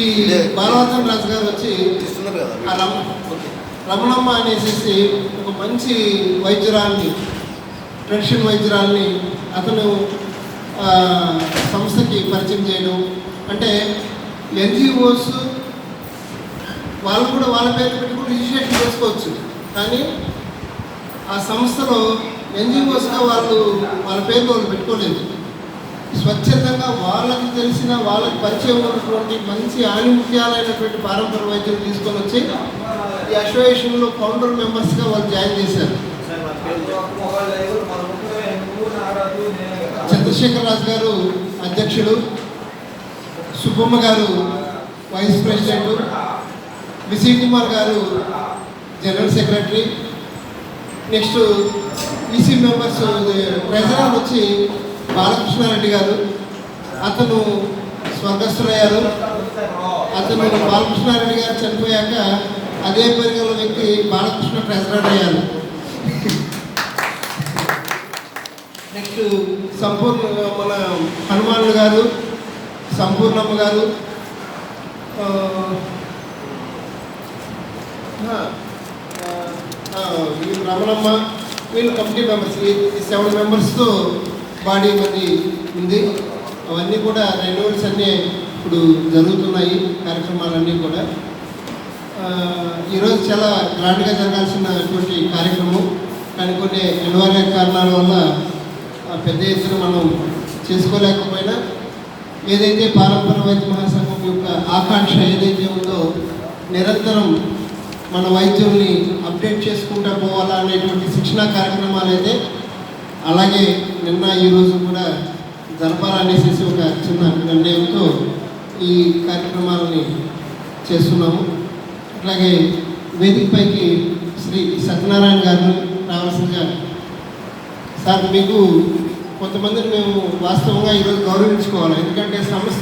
ఈ బాలవర్ధన్ రాజు గారు వచ్చి రమణమ్మ అనేసి ఒక మంచి వైద్యురాల్ని, ట్రెడిషన్ వైద్యురాల్ని అతను సంస్థకి పరిచయం చేయడం. అంటే ఎన్జిఓస్ వాళ్ళు కూడా వాళ్ళ పేరు పెట్టుకుని రిజిస్ట్రేషన్ చేసుకోవచ్చు, కానీ ఆ సంస్థలో ఎన్జిఓస్గా వాళ్ళ పేరు వాళ్ళు పెట్టుకోలేదు. స్వచ్ఛందంగా వాళ్ళకి తెలిసిన, వాళ్ళకి పరిచయం ఉన్నటువంటి మంచి ఆణిముత్యాలైనటువంటి పారంపర్య వైద్యులు తీసుకొని వచ్చి ఈ అసోసియేషన్లో ఫౌండర్ మెంబర్స్గా వాళ్ళు జాయిన్ చేశారు. చంద్రశేఖర్ రాజు గారు అధ్యక్షుడు, సుబ్బమ్మ గారు వైస్ ప్రెసిడెంట్, విజయ్ కుమార్ గారు general secretary, next EC members treasurer వచ్చి బాలకృష్ణారెడ్డి గారు, అతను స్వర్గస్థులయ్యారు. అతను బాలకృష్ణారెడ్డి గారు చనిపోయాక అదే పరిగణ వ్యక్తి బాలకృష్ణ ట్రెజరర్ అయ్యారు. నెక్స్ట్ మన హనుమానులు గారు, సంపూర్ణమ్మ గారు, రమణమ్మ, వీళ్ళు కమిటీ మెంబర్స్. ఈ 7 మెంబర్స్తో బాడీ మంది ఉంది. అవన్నీ కూడా రెన్యూవల్స్ అన్నీ ఇప్పుడు జరుగుతున్నాయి, కార్యక్రమాలన్నీ కూడా. ఈరోజు చాలా గ్రాండ్గా జరగాల్సినటువంటి కార్యక్రమం, కానీ కొన్ని అనివార్య కారణాల వల్ల పెద్ద ఎత్తున మనం చేసుకోలేకపోయినా, ఏదైతే పారంపర్య వైద్య మహాసంఘం యొక్క ఆకాంక్ష ఏదైతే ఉందో, నిరంతరం మన వైద్యుల్ని అప్డేట్ చేసుకుంటూ పోవాలా అనేటువంటి శిక్షణా కార్యక్రమాలు అయితే అలాగే నిన్న ఈరోజు కూడా జరపాలనేసి ఒక చిన్న నిర్ణయంతో ఈ కార్యక్రమాలని చేస్తున్నాము. అట్లాగే వేదికపైకి శ్రీ సత్యనారాయణ గారు రావాల్సిందిగా. సార్, మీకు కొంతమందిని మేము వాస్తవంగా ఈరోజు గౌరవించుకోవాలి, ఎందుకంటే సంస్థ